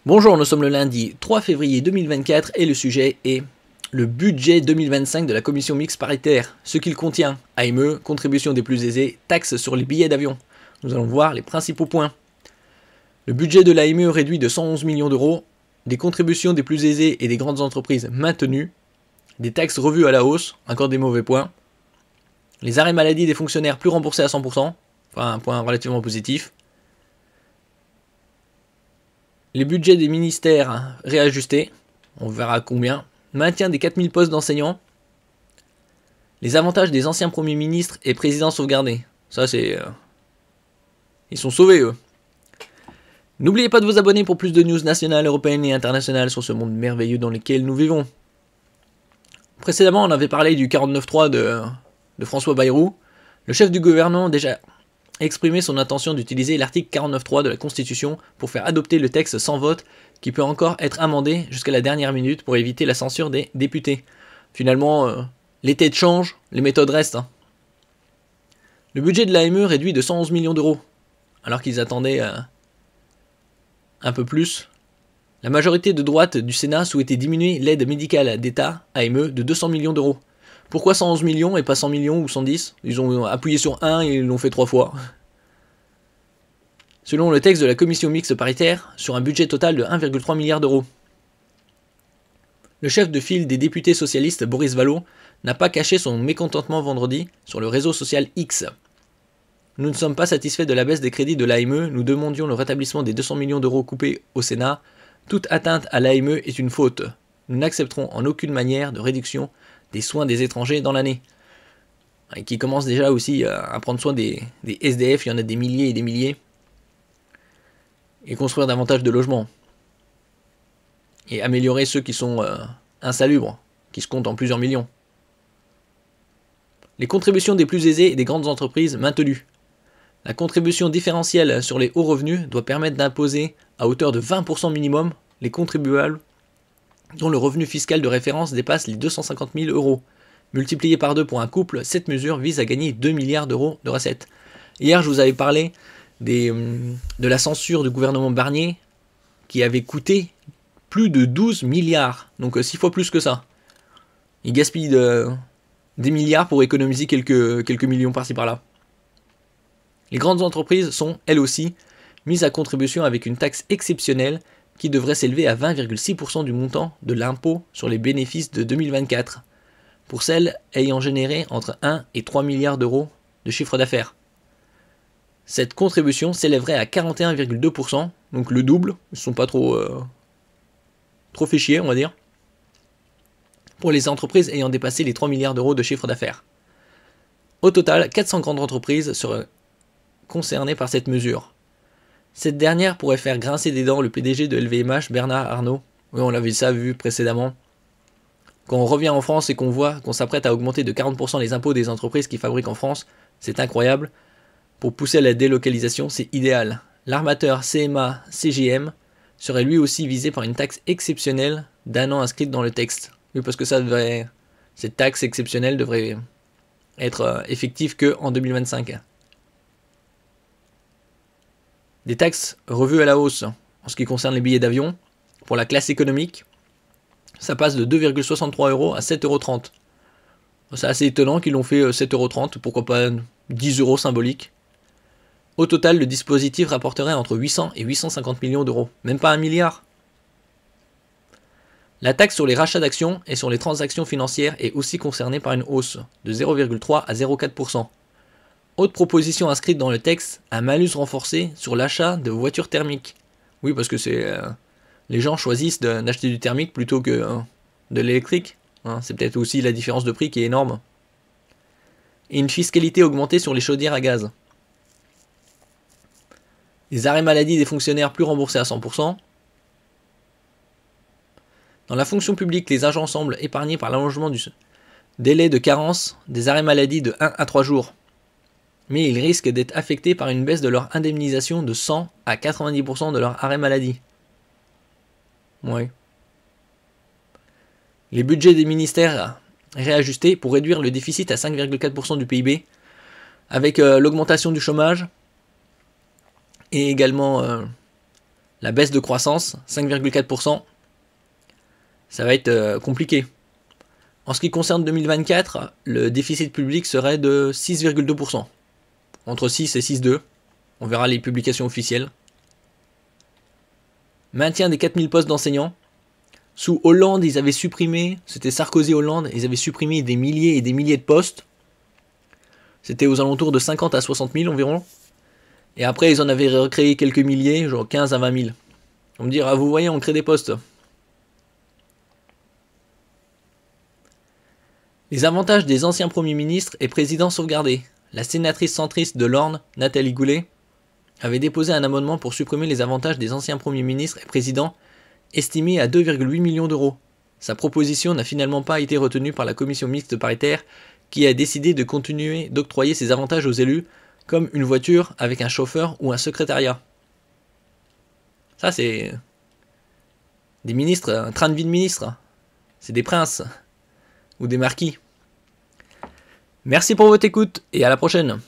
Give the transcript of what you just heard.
Bonjour, nous sommes le lundi 3 février 2024 et le sujet est le budget 2025 de la commission mixte paritaire, ce qu'il contient, AME, contribution des plus aisés, taxes sur les billets d'avion. Nous allons voir les principaux points. Le budget de l'AME réduit de 111 millions d'euros, des contributions des plus aisés et des grandes entreprises maintenues, des taxes revues à la hausse, encore des mauvais points, les arrêts maladie des fonctionnaires plus remboursés à 100%, enfin un point relativement positif, les budgets des ministères réajustés, on verra combien, maintien des 4000 postes d'enseignants, les avantages des anciens premiers ministres et présidents sauvegardés. Ça c'est... Ils sont sauvés eux. N'oubliez pas de vous abonner pour plus de news nationales, européennes et internationales sur ce monde merveilleux dans lequel nous vivons. Précédemment on avait parlé du 49.3 de François Bayrou. Le chef du gouvernement a déjà exprimé son intention d'utiliser l'article 49.3 de la Constitution pour faire adopter le texte sans vote qui peut encore être amendé jusqu'à la dernière minute pour éviter la censure des députés. Finalement, les têtes changent, les méthodes restent. Le budget de l'AME réduit de 111 millions d'euros, alors qu'ils attendaient un peu plus. La majorité de droite du Sénat souhaitait diminuer l'aide médicale d'État, AME, de 200 millions d'euros. Pourquoi 111 millions et pas 100 millions ou 110 ? Ils ont appuyé sur 1 et ils l'ont fait 3 fois. Selon le texte de la commission mixte paritaire, sur un budget total de 1,3 milliard d'euros. Le chef de file des députés socialistes, Boris Vallaud, n'a pas caché son mécontentement vendredi sur le réseau social X. Nous ne sommes pas satisfaits de la baisse des crédits de l'AME, nous demandions le rétablissement des 200 millions d'euros coupés au Sénat. Toute atteinte à l'AME est une faute. Nous n'accepterons en aucune manière de réduction des soins des étrangers dans l'année. Et qui commence déjà aussi à prendre soin des SDF, il y en a des milliers et des milliers. Et construire davantage de logements. Et améliorer ceux qui sont insalubres, qui se comptent en plusieurs millions. Les contributions des plus aisés et des grandes entreprises maintenues. La contribution différentielle sur les hauts revenus doit permettre d'imposer à hauteur de 20% minimum les contribuables dont le revenu fiscal de référence dépasse les 250 000 euros. Multiplié par 2 pour un couple, cette mesure vise à gagner 2 milliards d'euros de recettes. Hier, je vous avais parlé de la censure du gouvernement Barnier qui avait coûté plus de 12 milliards, donc 6 fois plus que ça. Il gaspille des milliards pour économiser quelques millions par-ci par-là. Les grandes entreprises sont, elles aussi, mises à contribution avec une taxe exceptionnelle qui devrait s'élever à 20,6% du montant de l'impôt sur les bénéfices de 2024, pour celles ayant généré entre 1 et 3 milliards d'euros de chiffre d'affaires. Cette contribution s'élèverait à 41,2%, donc le double, ils ne sont pas trop fait chier, on va dire, pour les entreprises ayant dépassé les 3 milliards d'euros de chiffre d'affaires. Au total, 400 grandes entreprises seraient concernées par cette mesure. Cette dernière pourrait faire grincer des dents le PDG de LVMH, Bernard Arnault. Oui, on l'avait ça vu précédemment. Quand on revient en France et qu'on voit qu'on s'apprête à augmenter de 40% les impôts des entreprises qui fabriquent en France, c'est incroyable. Pour pousser à la délocalisation, c'est idéal. L'armateur CMA CGM serait lui aussi visé par une taxe exceptionnelle d'1 an inscrite dans le texte. Oui, parce que cette taxe exceptionnelle devrait être effective qu'en 2025. Des taxes revues à la hausse en ce qui concerne les billets d'avion. Pour la classe économique, ça passe de 2,63 € à 7,30 €. C'est assez étonnant qu'ils l'ont fait 7,30 €, pourquoi pas 10 € symbolique. Au total, le dispositif rapporterait entre 800 et 850 millions d'euros, même pas 1 milliard. La taxe sur les rachats d'actions et sur les transactions financières est aussi concernée par une hausse de 0,3 à 0,4%. Autre proposition inscrite dans le texte, un malus renforcé sur l'achat de voitures thermiques. Oui, parce que les gens choisissent d'acheter du thermique plutôt que de l'électrique. C'est peut-être aussi la différence de prix qui est énorme. Et une fiscalité augmentée sur les chaudières à gaz. Les arrêts maladie des fonctionnaires plus remboursés à 100%. Dans la fonction publique, les agents semblent épargnés par l'allongement du délai de carence des arrêts maladie de 1 à 3 jours. Mais ils risquent d'être affectés par une baisse de leur indemnisation de 100 à 90% de leur arrêt maladie. Ouais. Les budgets des ministères réajustés pour réduire le déficit à 5,4% du PIB, avec l'augmentation du chômage et également la baisse de croissance, 5,4%, ça va être compliqué. En ce qui concerne 2024, le déficit public serait de 6,2%. Entre 6 et 6,2. On verra les publications officielles. Maintien des 4000 postes d'enseignants. Sous Hollande, ils avaient supprimé, c'était Sarkozy-Hollande, ils avaient supprimé des milliers et des milliers de postes. C'était aux alentours de 50 à 60 000 environ. Et après, ils en avaient recréé quelques milliers, genre 15 à 20 000. On me dit, ah vous voyez, on crée des postes. Les avantages des anciens premiers ministres et présidents sauvegardés. La sénatrice centriste de l'Orne, Nathalie Goulet, avait déposé un amendement pour supprimer les avantages des anciens premiers ministres et présidents, estimé à 2,8 millions d'euros. Sa proposition n'a finalement pas été retenue par la commission mixte paritaire qui a décidé de continuer d'octroyer ces avantages aux élus, comme une voiture avec un chauffeur ou un secrétariat. Ça c'est des ministres, un train de vie de ministre. C'est des princes ou des marquis. Merci pour votre écoute et à la prochaine.